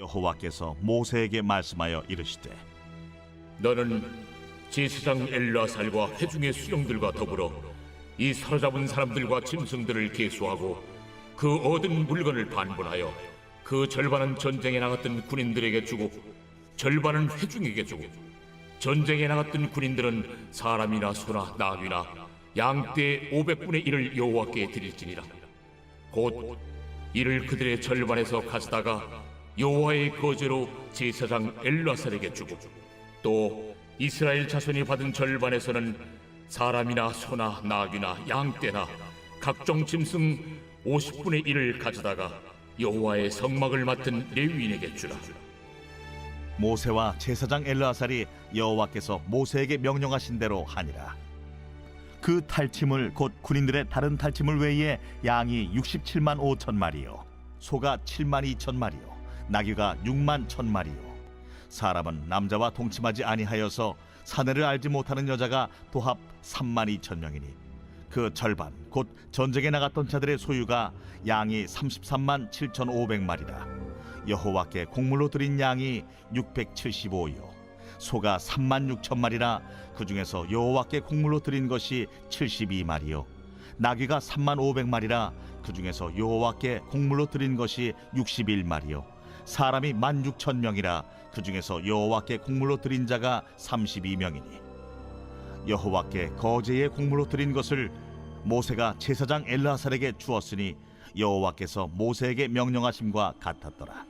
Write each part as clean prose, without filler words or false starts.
여호와께서 모세에게 말씀하여 이르시되 너는 제사장 엘르아살과 회중의 수령들과 더불어 이 사로잡은 사람들과 짐승들을 계수하고 그 얻은 물건을 반분하여 그 절반은 전쟁에 나갔던 군인들에게 주고 절반은 회중에게 주고 전쟁에 나갔던 군인들은 사람이나 소나 나귀나 양떼 500분의 1을 여호와께 드릴지니라. 곧 이를 그들의 절반에서 가져다가 여호와의 거제로 제사장 엘르아살에게 주고 또 이스라엘 자손이 받은 절반에서는 사람이나 소나 나귀나 양떼나 각종 짐승 50분의 1을 가져다가 여호와의 성막을 맡은 레위인에게 주라. 모세와 제사장 엘르아살이 여호와께서 모세에게 명령하신 대로 하니라. 그 탈취물 곧 군인들의 다른 탈취물 외에 양이 67만 5천 마리요 소가 7만 2천 마리요 나귀가 6만 1천 마리요 사람은 남자와 동침하지 아니하여서 사내를 알지 못하는 여자가 도합 3만 2천 명이니 그 절반 곧 전쟁에 나갔던 자들의 소유가 양이 33만 7,500마리라. 여호와께 곡물로 드린 양이 675요 소가 3만 6천 마리라. 그 중에서 여호와께 곡물로 드린 것이 72마리요 나귀가 3만 500마리라. 그 중에서 여호와께 곡물로 드린 것이 61마리요 사람이 16,000명이라. 그 중에서 여호와께 곡물로 드린 자가 32명이니 여호와께 거제의 곡물로 드린 것을 모세가 제사장 엘르아살에게 주었으니 여호와께서 모세에게 명령하심과 같았더라.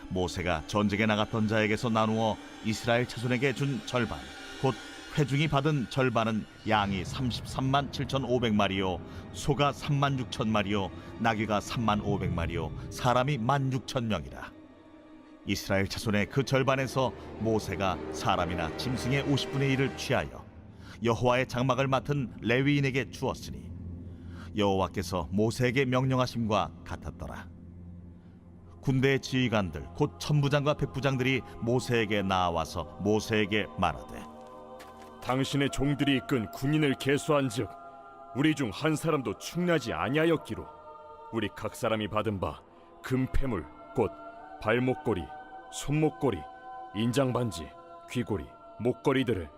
모세가 전쟁에 나갔던 자에게서 나누어 이스라엘 자손에게 준 절반 곧 회중이 받은 절반은 양이 33만 7,500마리요 소가 3만 6천 마리요 나귀가 3만 500마리요 사람이 16,000명이라. 이스라엘 자손의 그 절반에서 모세가 사람이나 짐승의 50분의 1을 취하여 여호와의 장막을 맡은 레위인에게 주었으니 여호와께서 모세에게 명령하심과 같았더라. 군대의 지휘관들 곧 천부장과 백부장들이 모세에게 나와서 모세에게 말하되 당신의 종들이 이끈 군인을 계수한즉 우리 중 한 사람도 충나지 아니하였기로 우리 각 사람이 받은 바 금패물 곧 발목걸이, 손목걸이, 인장반지, 귀고리, 목걸이들을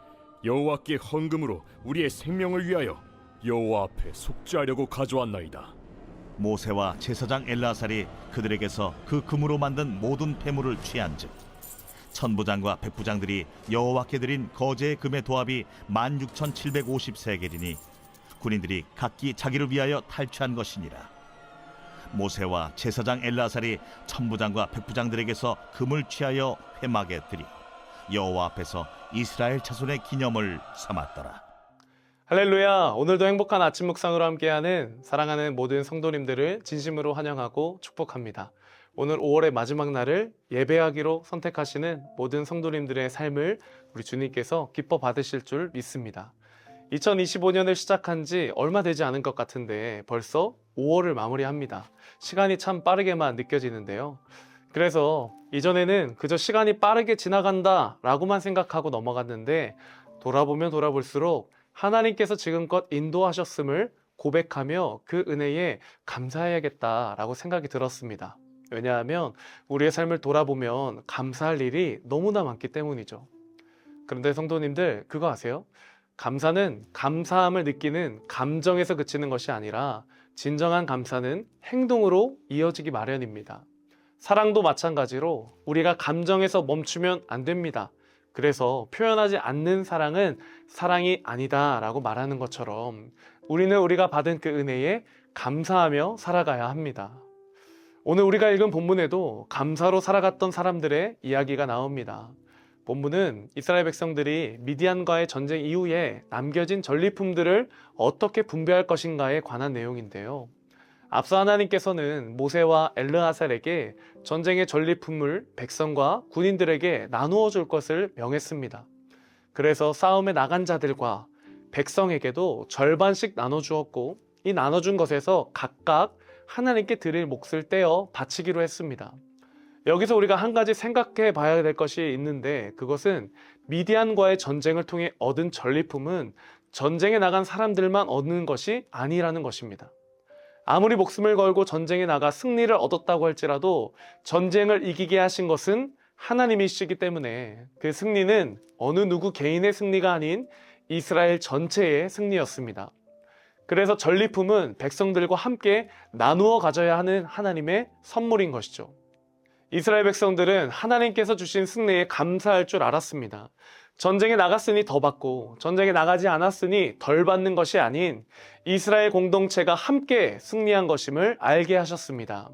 여호와께 헌금으로 우리의 생명을 위하여 여호와 앞에 속죄하려고 가져왔나이다. 모세와 제사장 엘르아살이 그들에게서 그 금으로 만든 모든 폐물을 취한즉 천부장과 백부장들이 여호와께 드린 거제의 금의 도합이 16,750세겔이니 군인들이 각기 자기를 위하여 탈취한 것이니라. 모세와 제사장 엘르아살이 천부장과 백부장들에게서 금을 취하여 회막에 드려 여호와 앞에서 이스라엘 자손의 기념을 삼았더라. 할렐루야! 오늘도 행복한 아침 묵상으로 함께하는 사랑하는 모든 성도님들을 진심으로 환영하고 축복합니다. 오늘 5월의 마지막 날을 예배하기로 선택하시는 모든 성도님들의 삶을 우리 주님께서 기뻐 받으실 줄 믿습니다. 2025년을 시작한 지 얼마 되지 않은 것 같은데 벌써 5월을 마무리합니다. 시간이 참 빠르게만 느껴지는데요. 그래서 이전에는 그저 시간이 빠르게 지나간다 라고만 생각하고 넘어갔는데 돌아보면 돌아볼수록 하나님께서 지금껏 인도하셨음을 고백하며 그 은혜에 감사해야겠다라고 생각이 들었습니다. 왜냐하면 우리의 삶을 돌아보면 감사할 일이 너무나 많기 때문이죠. 그런데 성도님들 그거 아세요? 감사는 감사함을 느끼는 감정에서 그치는 것이 아니라 진정한 감사는 행동으로 이어지기 마련입니다. 사랑도 마찬가지로 우리가 감정에서 멈추면 안 됩니다. 그래서 표현하지 않는 사랑은 사랑이 아니다 라고 말하는 것처럼 우리는 우리가 받은 그 은혜에 감사하며 살아가야 합니다. 오늘 우리가 읽은 본문에도 감사로 살아갔던 사람들의 이야기가 나옵니다. 본문은 이스라엘 백성들이 미디안과의 전쟁 이후에 남겨진 전리품들을 어떻게 분배할 것인가에 관한 내용인데요. 앞서 하나님께서는 모세와 엘르아살에게 전쟁의 전리품을 백성과 군인들에게 나누어 줄 것을 명했습니다. 그래서 싸움에 나간 자들과 백성에게도 절반씩 나눠주었고 이 나눠준 것에서 각각 하나님께 드릴 몫을 떼어 바치기로 했습니다. 여기서 우리가 한 가지 생각해 봐야 될 것이 있는데 그것은 미디안과의 전쟁을 통해 얻은 전리품은 전쟁에 나간 사람들만 얻는 것이 아니라는 것입니다. 아무리 목숨을 걸고 전쟁에 나가 승리를 얻었다고 할지라도 전쟁을 이기게 하신 것은 하나님이시기 때문에 그 승리는 어느 누구 개인의 승리가 아닌 이스라엘 전체의 승리였습니다. 그래서 전리품은 백성들과 함께 나누어 가져야 하는 하나님의 선물인 것이죠. 이스라엘 백성들은 하나님께서 주신 승리에 감사할 줄 알았습니다. 전쟁에 나갔으니 더 받고 전쟁에 나가지 않았으니 덜 받는 것이 아닌 이스라엘 공동체가 함께 승리한 것임을 알게 하셨습니다.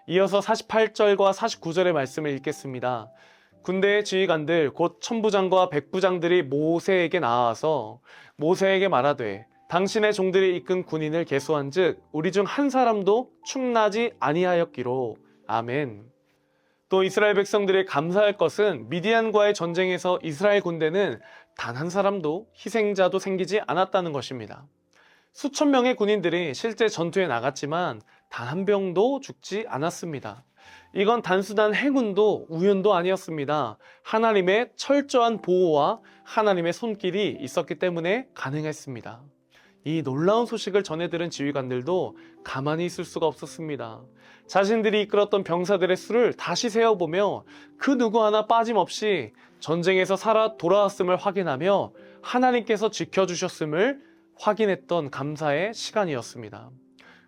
이어서 48절과 49절의 말씀을 읽겠습니다. 군대의 지휘관들 곧 천부장과 백부장들이 모세에게 나와서 모세에게 말하되 당신의 종들이 이끈 군인을 계수한즉 우리 중 한 사람도 충나지 아니하였기로. 아멘. 또 이스라엘 백성들이 감사할 것은 미디안과의 전쟁에서 이스라엘 군대는 단 한 사람도 희생자도 생기지 않았다는 것입니다. 수천 명의 군인들이 실제 전투에 나갔지만 단 한 명도 죽지 않았습니다. 이건 단순한 행운도 우연도 아니었습니다. 하나님의 철저한 보호와 하나님의 손길이 있었기 때문에 가능했습니다. 이 놀라운 소식을 전해 들은 지휘관들도 가만히 있을 수가 없었습니다. 자신들이 이끌었던 병사들의 수를 다시 세어보며 그 누구 하나 빠짐없이 전쟁에서 살아 돌아왔음을 확인하며 하나님께서 지켜주셨음을 확인했던 감사의 시간이었습니다.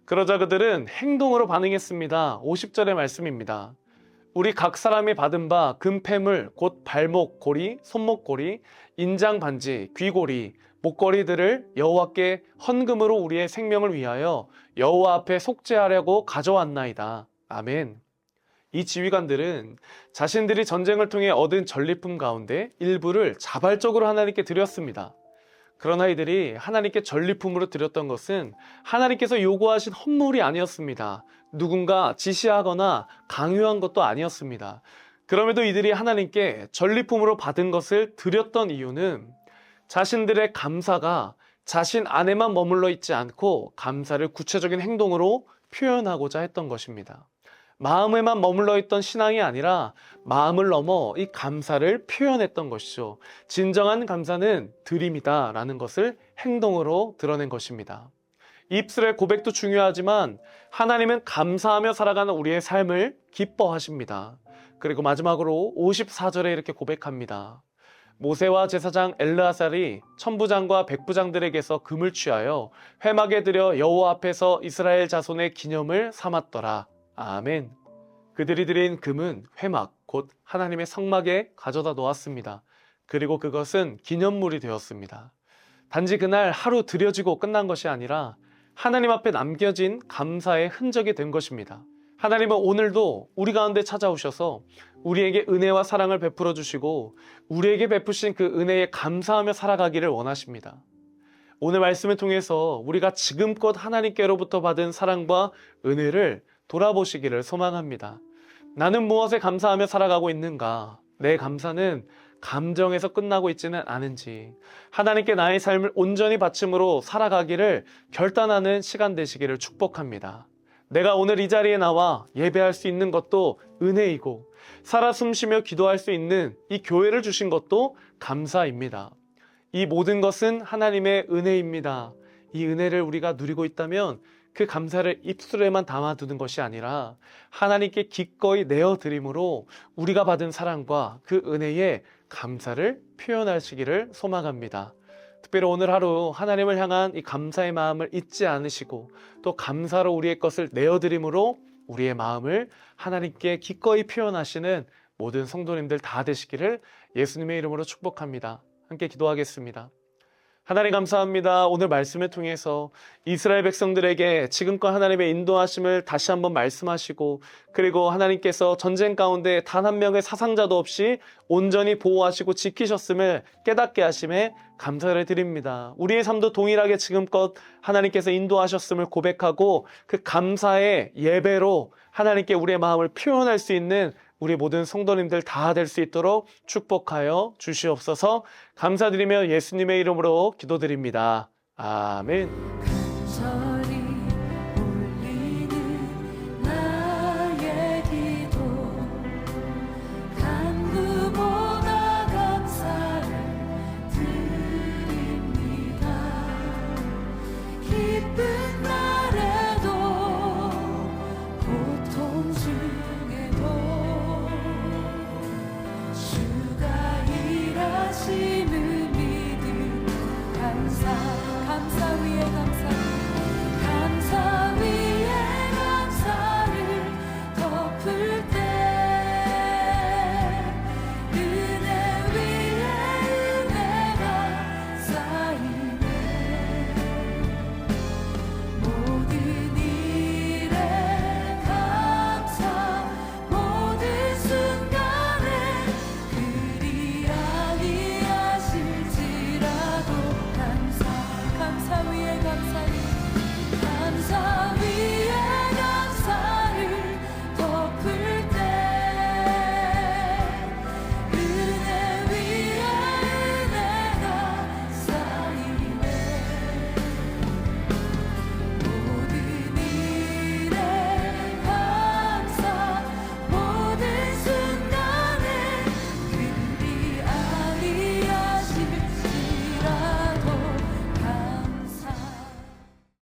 그러자 그들은 행동으로 반응했습니다. 50절의 말씀입니다. 우리 각 사람이 받은 바 금패물 곧 발목 고리, 손목 고리, 인장 반지, 귀고리, 목걸이들을 여호와께 헌금으로 우리의 생명을 위하여 여호와 앞에 속죄하려고 가져왔나이다. 아멘. 이 지휘관들은 자신들이 전쟁을 통해 얻은 전리품 가운데 일부를 자발적으로 하나님께 드렸습니다. 그러나 이들이 하나님께 전리품으로 드렸던 것은 하나님께서 요구하신 헌물이 아니었습니다. 누군가 지시하거나 강요한 것도 아니었습니다. 그럼에도 이들이 하나님께 전리품으로 받은 것을 드렸던 이유는 자신들의 감사가 자신 안에만 머물러 있지 않고 감사를 구체적인 행동으로 표현하고자 했던 것입니다. 마음에만 머물러 있던 신앙이 아니라 마음을 넘어 이 감사를 표현했던 것이죠. 진정한 감사는 드림이다 라는 것을 행동으로 드러낸 것입니다. 입술의 고백도 중요하지만 하나님은 감사하며 살아가는 우리의 삶을 기뻐하십니다. 그리고 마지막으로 54절에 이렇게 고백합니다. 모세와 제사장 엘르아살이 천부장과 백부장들에게서 금을 취하여 회막에 들여 여호와 앞에서 이스라엘 자손의 기념을 삼았더라. 아멘. 그들이 드린 금은 회막, 곧 하나님의 성막에 가져다 놓았습니다. 그리고 그것은 기념물이 되었습니다. 단지 그날 하루 드려지고 끝난 것이 아니라 하나님 앞에 남겨진 감사의 흔적이 된 것입니다. 하나님은 오늘도 우리 가운데 찾아오셔서 우리에게 은혜와 사랑을 베풀어 주시고 우리에게 베푸신 그 은혜에 감사하며 살아가기를 원하십니다. 오늘 말씀을 통해서 우리가 지금껏 하나님께로부터 받은 사랑과 은혜를 돌아보시기를 소망합니다. 나는 무엇에 감사하며 살아가고 있는가? 내 감사는 감정에서 끝나고 있지는 않은지 하나님께 나의 삶을 온전히 바침으로 살아가기를 결단하는 시간 되시기를 축복합니다. 내가 오늘 이 자리에 나와 예배할 수 있는 것도 은혜이고 살아 숨쉬며 기도할 수 있는 이 교회를 주신 것도 감사입니다. 이 모든 것은 하나님의 은혜입니다. 이 은혜를 우리가 누리고 있다면 그 감사를 입술에만 담아두는 것이 아니라 하나님께 기꺼이 내어드림으로 우리가 받은 사랑과 그 은혜에 감사를 표현하시기를 소망합니다. 특별히 오늘 하루 하나님을 향한 이 감사의 마음을 잊지 않으시고 또 감사로 우리의 것을 내어드림으로 우리의 마음을 하나님께 기꺼이 표현하시는 모든 성도님들 다 되시기를 예수님의 이름으로 축복합니다. 함께 기도하겠습니다. 하나님 감사합니다. 오늘 말씀을 통해서 이스라엘 백성들에게 지금껏 하나님의 인도하심을 다시 한번 말씀하시고 그리고 하나님께서 전쟁 가운데 단 한 명의 사상자도 없이 온전히 보호하시고 지키셨음을 깨닫게 하심에 감사를 드립니다. 우리의 삶도 동일하게 지금껏 하나님께서 인도하셨음을 고백하고 그 감사의 예배로 하나님께 우리의 마음을 표현할 수 있는 우리 모든 성도님들 다 될 수 있도록 축복하여 주시옵소서. 감사드리며 예수님의 이름으로 기도드립니다. 아멘.